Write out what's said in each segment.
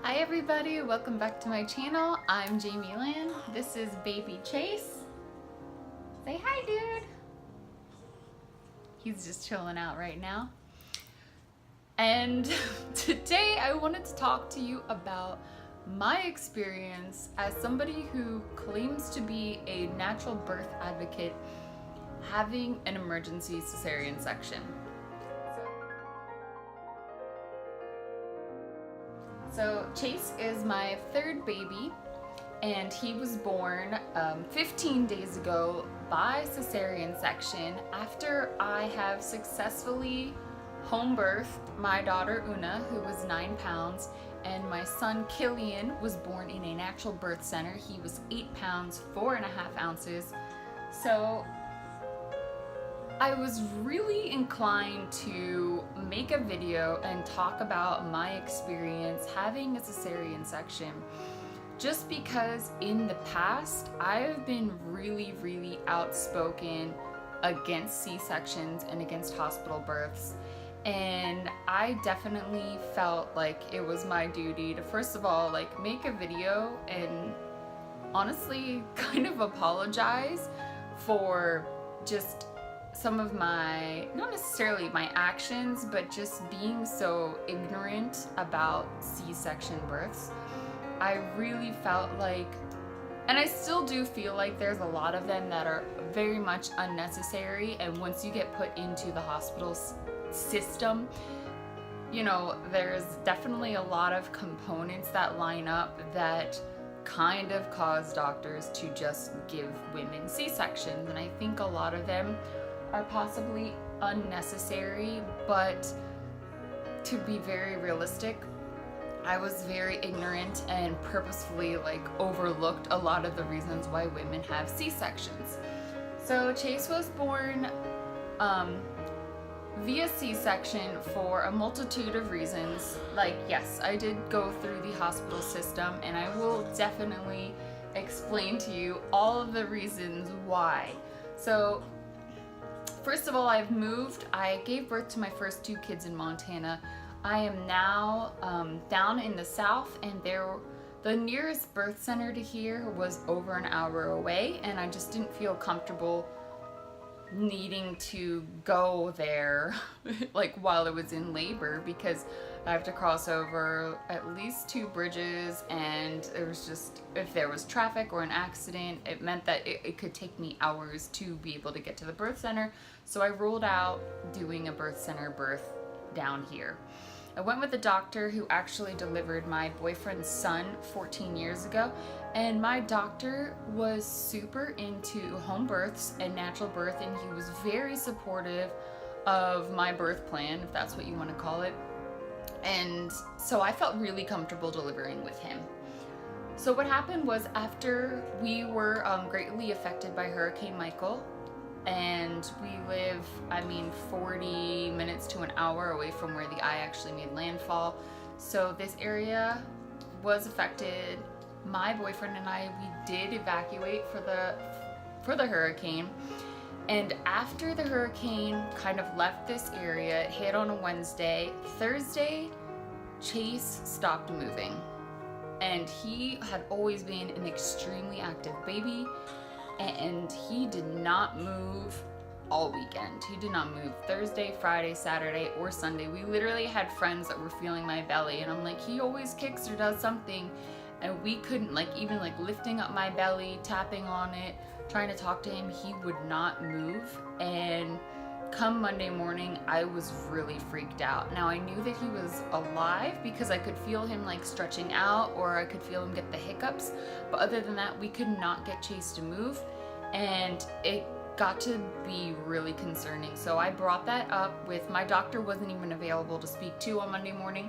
Hi everybody, welcome back to my channel. I'm Jamie Lynn. This is baby Chase. Say hi, dude. He's just chilling out right now. And today I wanted to talk to you about my experience as somebody who claims to be a natural birth advocate having an emergency cesarean section. So Chase is my third baby, and he was born 15 days ago by cesarean section after I have successfully home birthed my daughter Oona, who was 9 pounds, and my son Killian was born in a natural birth center. He was 8 pounds, 4.5 ounces. So I was really inclined to make a video and talk about my experience having a cesarean section, just because in the past I've been really outspoken against C-sections and against hospital births, and I definitely felt like it was my duty to first of all make a video and honestly kind of apologize for just some of my, not necessarily my actions, but just being so ignorant about C-section births. I really felt like, and I still do feel like there's a lot of them that are very much unnecessary, and once you get put into the hospital system, you know, there's definitely a lot of components that line up that kind of cause doctors to just give women C-sections, and I think a lot of them are possibly unnecessary, but to be very realistic, I was very ignorant and purposefully overlooked a lot of the reasons why women have C-sections. So Chase was born via C-section for a multitude of reasons. Yes, I did go through the hospital system, and I will definitely explain to you all of the reasons why. So first of all, I've moved. I gave birth to my first 2 kids in Montana. I am now down in the south, and the nearest birth center to here was over an hour away, and I just didn't feel comfortable needing to go there while I was in labor, because I have to cross over at least 2 bridges, and it was just, if there was traffic or an accident, it meant that it could take me hours to be able to get to the birth center. So I ruled out doing a birth center birth down here. I went with a doctor who actually delivered my boyfriend's son 14 years ago, and my doctor was super into home births and natural birth, and he was very supportive of my birth plan, if that's what you want to call it. And so I felt really comfortable delivering with him. So what happened was, after we were greatly affected by Hurricane Michael, and we live, 40 minutes to an hour away from where the eye actually made landfall. So this area was affected. My boyfriend and I, we did evacuate for the hurricane. And after the hurricane kind of left this area, it hit on a Wednesday. Thursday, Chase stopped moving. And he had always been an extremely active baby, and he did not move all weekend. He did not move Thursday, Friday, Saturday, or Sunday. We literally had friends that were feeling my belly, and I'm like, he always kicks or does something, and we couldn't, even lifting up my belly, tapping on it, trying to talk to him, he would not move. And come Monday morning, I was really freaked out. Now, I knew that he was alive because I could feel him stretching out, or I could feel him get the hiccups, but other than that, we could not get Chase to move, and it got to be really concerning. So I brought that up with my doctor. Wasn't even available to speak to on Monday morning.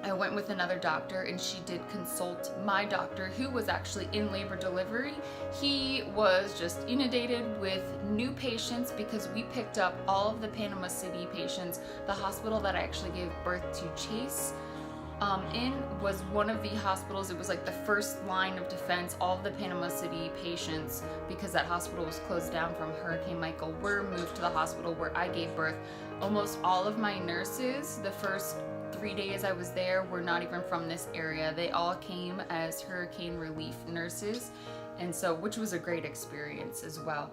I went with another doctor, and she did consult my doctor, who was actually in labor delivery. He was just inundated with new patients because we picked up all of the Panama City patients. The hospital that I actually gave birth to Chase in was one of the hospitals. It was the first line of defense. All of the Panama City patients, because that hospital was closed down from Hurricane Michael, were moved to the hospital where I gave birth. Almost all of my nurses, the first 3 days I was there were not even from this area. They all came as hurricane relief nurses, and so, which was a great experience as well.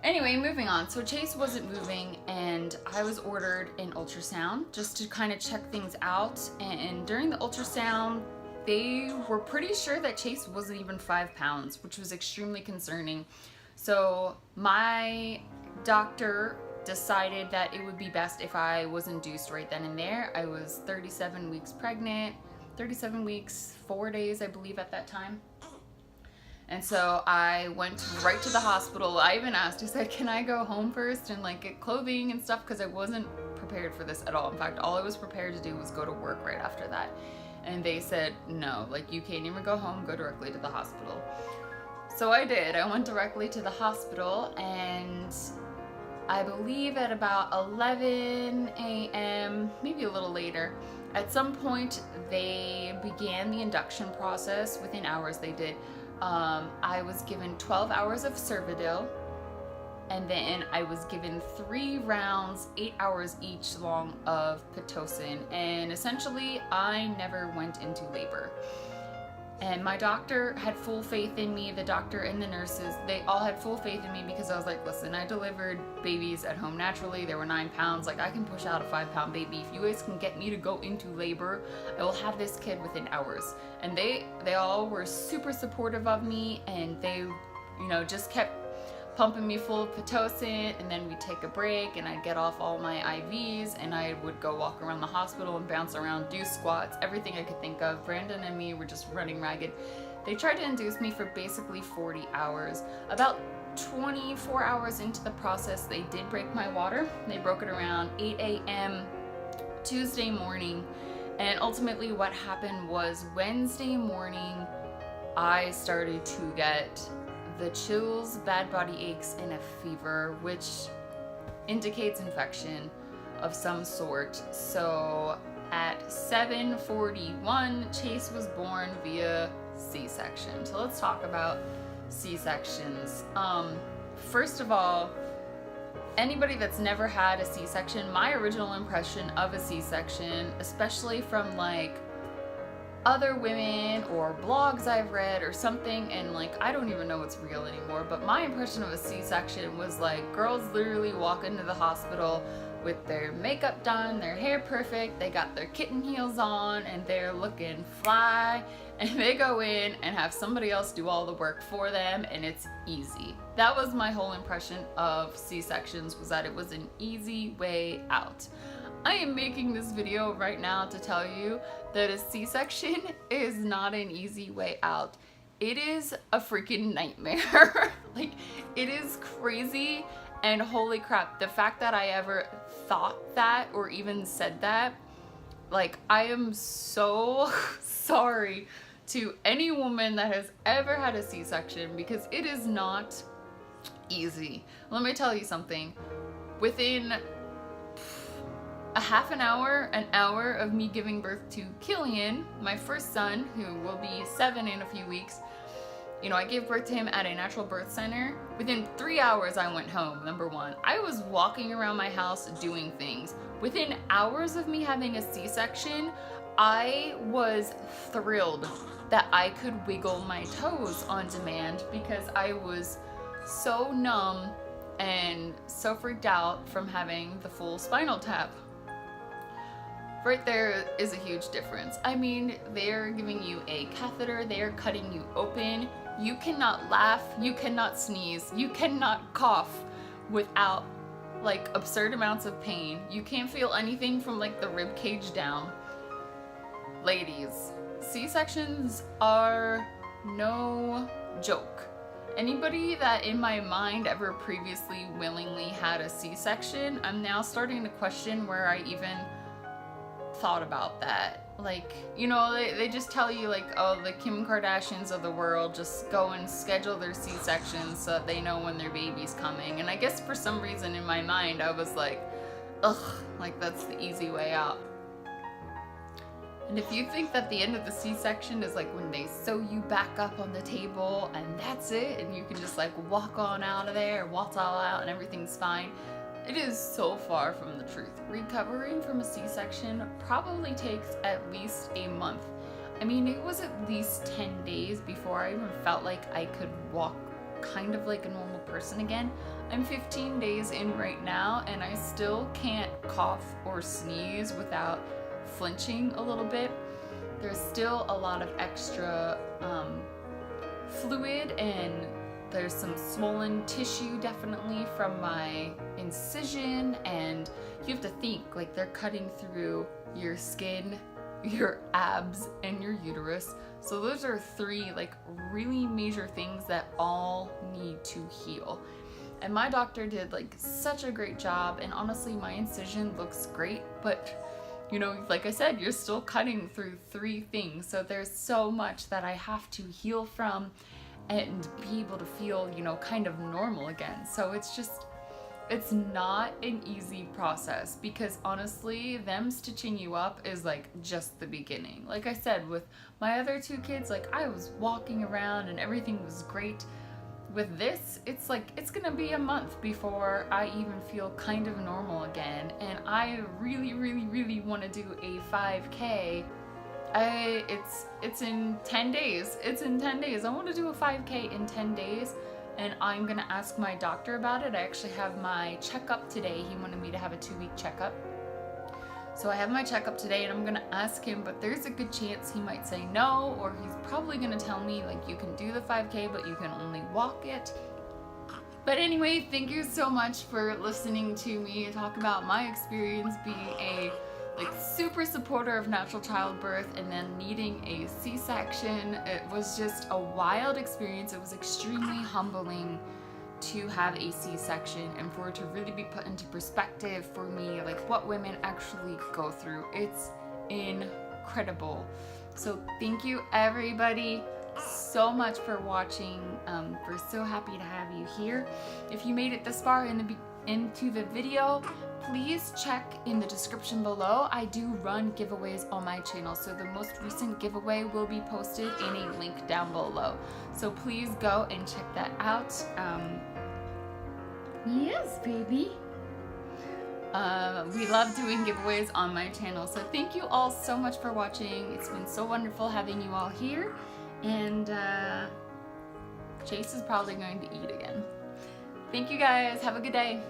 Anyway, moving on. So Chase wasn't moving, and I was ordered an ultrasound just to kind of check things out. And during the ultrasound, they were pretty sure that Chase wasn't even 5 pounds, which was extremely concerning. So my doctor decided that it would be best if I was induced right then and there. I was 37 weeks pregnant, 37 weeks, 4 days, I believe, at that time. And so I went right to the hospital. I even asked, I said, can I go home first and like get clothing and stuff? Because I wasn't prepared for this at all. In fact, all I was prepared to do was go to work right after that. And they said, no, like you can't even go home, go directly to the hospital. So I did. I went directly to the hospital, and I believe at about 11 a.m., maybe a little later, at some point they began the induction process. Within hours they did. I was given 12 hours of Cervidil, and then I was given 3 rounds, 8 hours each long, of Pitocin, and essentially I never went into labor. And my doctor had full faith in me, the doctor and the nurses, they all had full faith in me, because I was like, listen, I delivered babies at home naturally. They were 9 pounds. Like, I can push out a 5-pound baby. If you guys can get me to go into labor, I will have this kid within hours. And they all were super supportive of me, and they, you know, just kept pumping me full of Pitocin, and then we'd take a break and I'd get off all my IVs and I would go walk around the hospital and bounce around, do squats, everything I could think of. Brandon and me were just running ragged. They tried to induce me for basically 40 hours. About 24 hours into the process, they did break my water. They broke it around 8 a.m. Tuesday morning, and ultimately what happened was Wednesday morning I started to get the chills, bad body aches, and a fever, which indicates infection of some sort. So at 7:41, Chase was born via C-section. So let's talk about C-sections. First of all, anybody that's never had a C-section, my original impression of a C-section, especially from like other women or blogs I've read or something, and like I don't even know what's real anymore, but my impression of a C-section was like girls literally walk into the hospital with their makeup done, their hair perfect, they got their kitten heels on, and they're looking fly, and they go in and have somebody else do all the work for them, and it's easy. That was my whole impression of C-sections, was that it was an easy way out. I am making this video right now to tell you that a C-section is not an easy way out. It is a freaking nightmare. Like, it is crazy, and holy crap, the fact that I ever thought that or even said that, like, I am so sorry to any woman that has ever had a C-section, because it is not easy. Let me tell you something. Within a half an hour of me giving birth to Killian, my first son, who will be 7 in a few weeks, you know, I gave birth to him at a natural birth center. Within 3 hours, I went home, number one. I was walking around my house doing things. Within hours of me having a C-section, I was thrilled that I could wiggle my toes on demand, because I was so numb and so freaked out from having the full spinal tap. Right there is a huge difference. I mean, they're giving you a catheter, they're cutting you open. You cannot laugh, you cannot sneeze, you cannot cough without like absurd amounts of pain. You can't feel anything from like the rib cage down. Ladies, C-sections are no joke. Anybody that in my mind ever previously willingly had a C-section, I'm now starting to question where I even thought about that. Like, you know, they just tell you like, oh, the Kim Kardashians of the world just go and schedule their C-sections so that they know when their baby's coming. And I guess for some reason in my mind I was like, ugh, like that's the easy way out. And if you think that the end of the C-section is like when they sew you back up on the table and that's it, and you can just like walk on out of there, waltz all out and everything's fine, It is so far from the truth. Recovering from a C-section probably takes at least a month. I mean, it was at least 10 days before I even felt like I could walk kind of like a normal person again. I'm 15 days in right now and I still can't cough or sneeze without flinching a little bit. There's still a lot of extra fluid, and there's some swollen tissue definitely from my incision, and you have to think like they're cutting through your skin, your abs, and your uterus. So those are three like really major things that all need to heal. And my doctor did like such a great job, and honestly my incision looks great, but you know, like I said, you're still cutting through three things. So there's so much that I have to heal from and be able to feel, you know, kind of normal again. So it's not an easy process, because honestly, them stitching you up is like just the beginning. Like I said, with my other two kids, like I was walking around and everything was great. With this, it's like it's gonna be a month before I even feel kind of normal again, and I really want to do a 5K. It's in 10 days. It's in 10 days. I want to do a 5K in 10 days, and I'm gonna ask my doctor about it. I actually have my checkup today. He wanted me to have a 2-week checkup. So I have my checkup today and I'm gonna ask him, but there's a good chance he might say no, or he's probably gonna tell me like you can do the 5K but you can only walk it. But anyway, thank you so much for listening to me talk about my experience being a like super supporter of natural childbirth and then needing a C-section. It was just a wild experience. It was extremely humbling to have a C-section, and for it to really be put into perspective for me, like what women actually go through. It's incredible. So thank you everybody so much for watching. We're so happy to have you here. If you made it this far into the video, please check in the description below. I do run giveaways on my channel, so the most recent giveaway will be posted in a link down below. So please go and check that out. Yes, baby. We love doing giveaways on my channel, so thank you all so much for watching. It's been so wonderful having you all here, and Chase is probably going to eat again. Thank you guys. Have a good day.